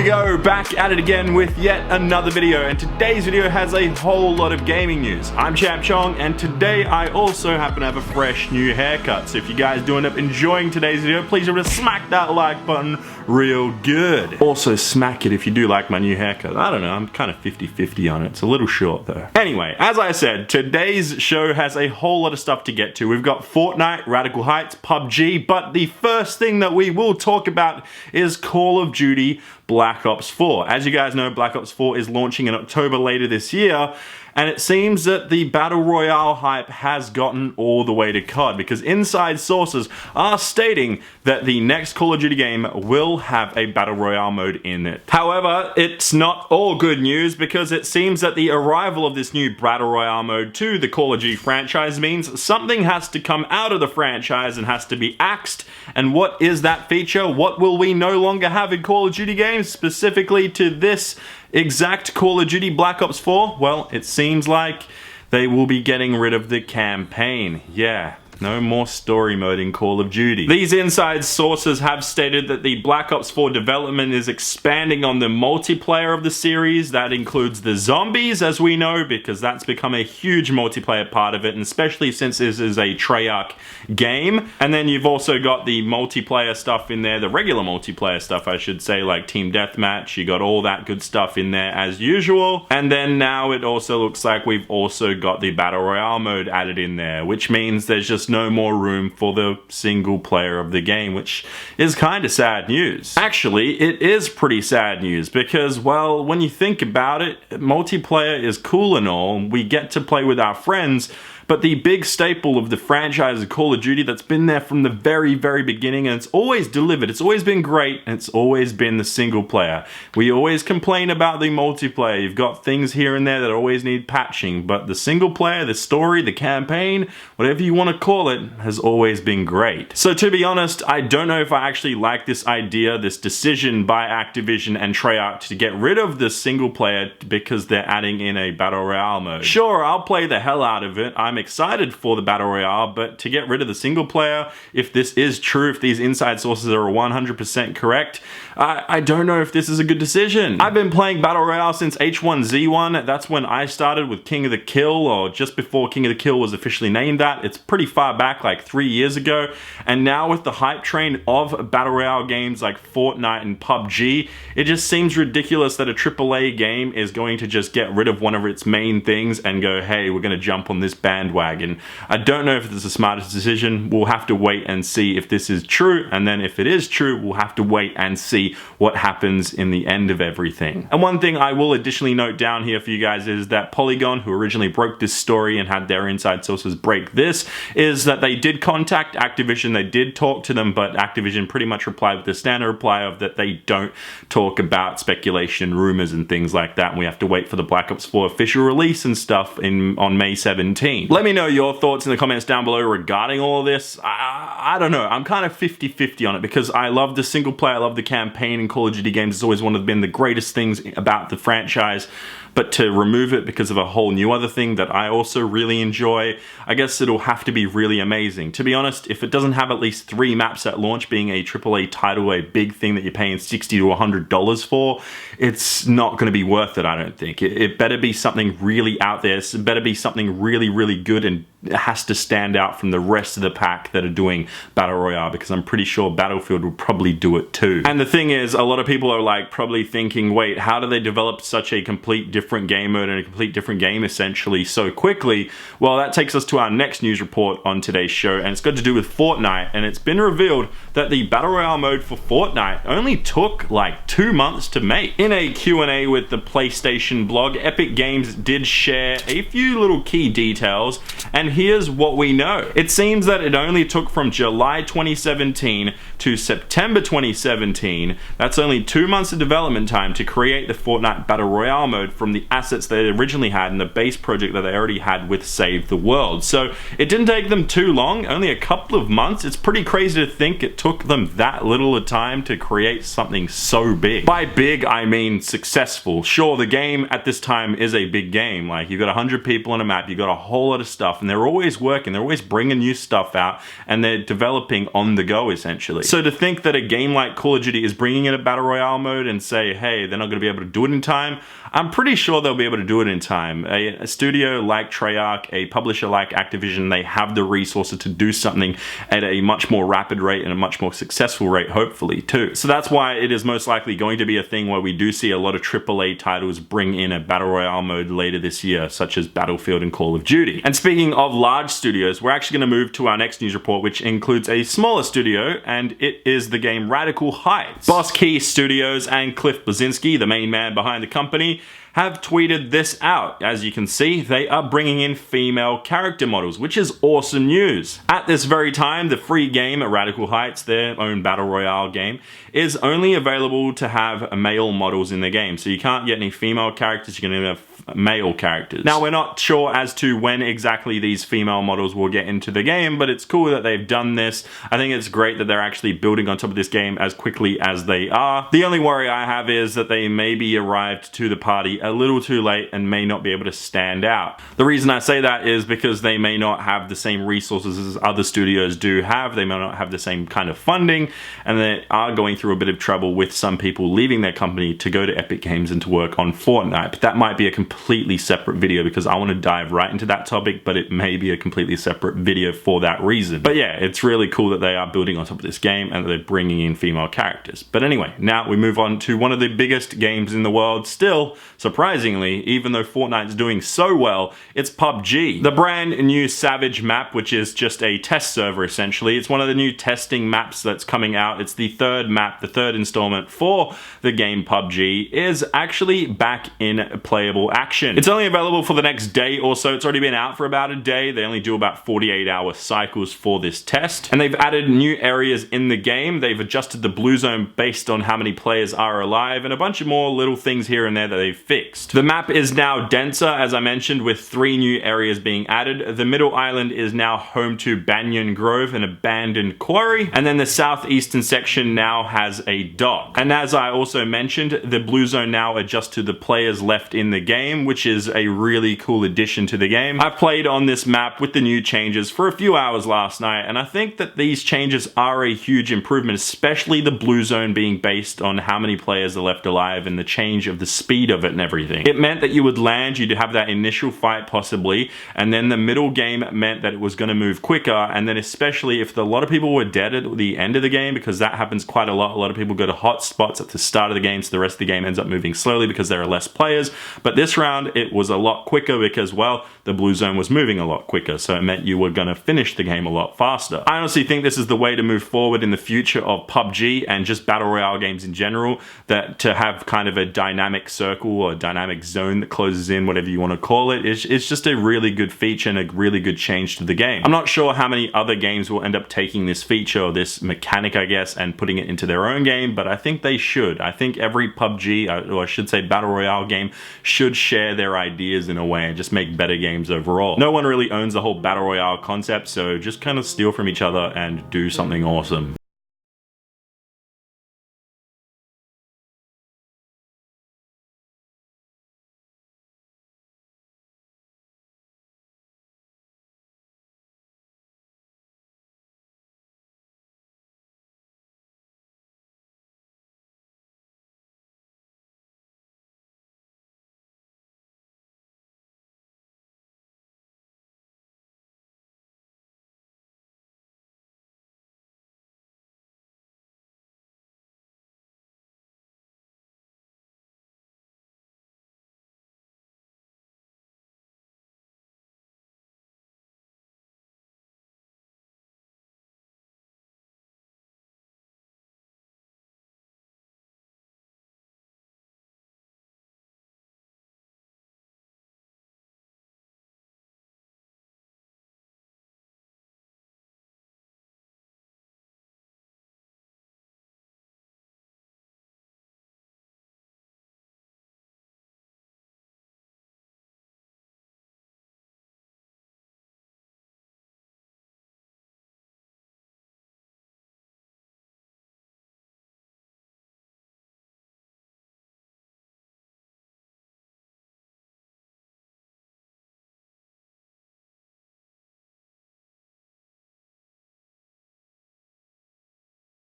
we go, back at it again with yet another video, and today's video has a whole lot of gaming news. I'm Champ Chong, and today I also happen to have a fresh new haircut, so if you guys do end up enjoying today's video, please remember to smack that like button real good. Also smack it if you do like my new haircut. I don't know, I'm kind of 50-50 on it. It's a little short though. Anyway, as I said, today's show has a whole lot of stuff to get to. We've got Fortnite, Radical Heights, PUBG, but the first thing that we will talk about is Call of Duty Black Ops 4. As you guys know, Black Ops 4 is launching in October later this year, and it seems that the Battle Royale hype has gotten all the way to COD, because inside sources are stating that the next Call of Duty game will have a Battle Royale mode in it. However, it's not all good news, because it seems that the arrival of this new Battle Royale mode to the Call of Duty franchise means something has to come out of the franchise and has to be axed. And what is that feature? What will we no longer have in Call of Duty games, specifically to this exact Call of Duty Black Ops 4? Well, it seems like they will be getting rid of the campaign. Yeah. No more story mode in Call of Duty. These inside sources have stated that the Black Ops 4 development is expanding on the multiplayer of the series. That includes the zombies, as we know, because that's become a huge multiplayer part of it, and especially since this is a Treyarch game. And then you've also got the multiplayer stuff in there, the regular multiplayer stuff, I should say, like Team Deathmatch. You got all that good stuff in there as usual. And then now it also looks like we've also got the Battle Royale mode added in there, which means there's just no more room for the single player of the game, which is kind of sad news. Actually, it is pretty sad news because, well, when you think about it, multiplayer is cool and all, we get to play with our friends, but the big staple of the franchise of Call of Duty that's been there from the very, very beginning, and it's always delivered, it's always been great, and it's always been the single player. We always complain about the multiplayer. You've got things here and there that always need patching, but the single player, the story, the campaign, whatever you want to call it, has always been great. So to be honest, I don't know if I actually like this idea, this decision by Activision and Treyarch to get rid of the single player because they're adding in a Battle Royale mode. Sure, I'll play the hell out of it. I'm excited for the Battle Royale, but to get rid of the single player, if this is true, if these inside sources are 100% correct, I don't know if this is a good decision. I've been playing Battle Royale since H1Z1. That's when I started with King of the Kill, or just before King of the Kill was officially named that. It's pretty far back, like 3 years ago. And now with the hype train of Battle Royale games like Fortnite and PUBG, it just seems ridiculous that a AAA game is going to just get rid of one of its main things and go, hey, we're going to jump on this bandwagon. I don't know if it's the smartest decision. We'll have to wait and see if this is true, and then if it is true, we'll have to wait and see what happens in the end of everything. And one thing I will additionally note down here for you guys is that Polygon, who originally broke this story and had their inside sources break this, is that they did contact Activision, they did talk to them, but Activision pretty much replied with the standard reply of that they don't talk about speculation, rumors, and things like that, and we have to wait for the Black Ops 4 official release and stuff on May 17. Let me know your thoughts in the comments down below regarding all of this. I don't know, I'm kind of 50-50 on it, because I love the single player, I love the campaign in Call of Duty games. It's always been the greatest things about the franchise, but to remove it because of a whole new other thing that I also really enjoy, I guess it'll have to be really amazing. To be honest, if it doesn't have at least 3 maps at launch, being a AAA title, a big thing that you're paying $60 to $100 for, it's not going to be worth it, I don't think. It better be something really out there. It better be something really, really good, and it has to stand out from the rest of the pack that are doing Battle Royale, because I'm pretty sure Battlefield will probably do it too. And the thing is, a lot of people are like probably thinking, wait, how do they develop such a complete different game mode and a complete different game essentially so quickly? Well, that takes us to our next news report on today's show, and it's got to do with Fortnite. And it's been revealed that the Battle Royale mode for Fortnite only took like 2 months to make. In a Q&A with the PlayStation blog, Epic Games did share a few little key details, and here's what we know. It seems that it only took from July 2017 to September 2017, that's only 2 months of development time, to create the Fortnite Battle Royale mode from the assets they originally had in the base project that they already had with Save the World. So it didn't take them too long, only a couple of months. It's pretty crazy to think it took them that little a time to create something so big. By big, I mean successful. Sure, the game at this time is a big game. Like, you've got 100 people on a map, you've got a whole lot of stuff, and they're they're always working, they're always bringing new stuff out, and they're developing on the go essentially. So to think that a game like Call of Duty is bringing in a Battle Royale mode and say, hey, they're not going to be able to do it in time, I'm pretty sure they'll be able to do it in time. A studio like Treyarch, a publisher like Activision, they have the resources to do something at a much more rapid rate and a much more successful rate, hopefully, too. So that's why it is most likely going to be a thing where we do see a lot of AAA titles bring in a Battle Royale mode later this year, such as Battlefield and Call of Duty. And speaking of large studios, we're actually going to move to our next news report, which includes a smaller studio, and it is the game Radical Heights. Boss Key Studios and Cliff Bleszinski, the main man behind the company, have tweeted this out. As you can see, they are bringing in female character models, which is awesome news. At this very time, the free game at Radical Heights, their own Battle Royale game, is only available to have male models in the game. So you can't get any female characters, you're gonna have male characters. Now, we're not sure as to when exactly these female models will get into the game, but it's cool that they've done this. I think it's great that they're actually building on top of this game as quickly as they are. The only worry I have is that they maybe arrived to the party a little too late and may not be able to stand out. The reason I say that is because they may not have the same resources as other studios do have. They may not have the same kind of funding, and they are going through a bit of trouble with some people leaving their company to go to Epic Games and to work on Fortnite. But that might be a completely separate video because I want to dive right into that topic, but it may be a completely separate video for that reason. But yeah, it's really cool that they are building on top of this game and that they're bringing in female characters. But anyway, now we move on to one of the biggest games in the world still, surprisingly, even though Fortnite is doing so well, it's PUBG. The brand new Savage map, which is just a test server essentially. It's one of the new testing maps that's coming out. It's the third map, the third installment for the game PUBG, is actually back in playable action. It's only available for the next day or so. It's already been out for about a day. They only do about 48-hour cycles for this test. And they've added new areas in the game. They've adjusted the blue zone based on how many players are alive and a bunch of more little things here and there that they've fixed. The map is now denser, as I mentioned, with 3 new areas being added. The middle island is now home to Banyan Grove, an abandoned quarry. And then the southeastern section now has a dock. And as I also mentioned, the blue zone now adjusts to the players left in the game, which is a really cool addition to the game. I played on this map with the new changes for a few hours last night, and I think that these changes are a huge improvement, especially the blue zone being based on how many players are left alive and the change of the speed of it and everything. It meant that you would land, you'd have that initial fight possibly, and then the middle game meant that it was going to move quicker, and then especially if a lot of people were dead at the end of the game, because that happens quite a lot of people go to hot spots at the start of the game, so the rest of the game ends up moving slowly because there are less players. But this round it was a lot quicker because, well, the blue zone was moving a lot quicker, so it meant you were going to finish the game a lot faster. I honestly think this is the way to move forward in the future of PUBG and just Battle Royale games in general, that to have kind of a dynamic circle or dynamic zone that closes in, whatever you want to call it. It's just a really good feature and a really good change to the game. I'm not sure how many other games will end up taking this feature or this mechanic, I guess, and putting it into their own game, but I think they should. I think every PUBG, or I should say Battle Royale game, should share their ideas in a way and just make better games overall. No one really owns the whole Battle Royale concept, so just kind of steal from each other and do something awesome.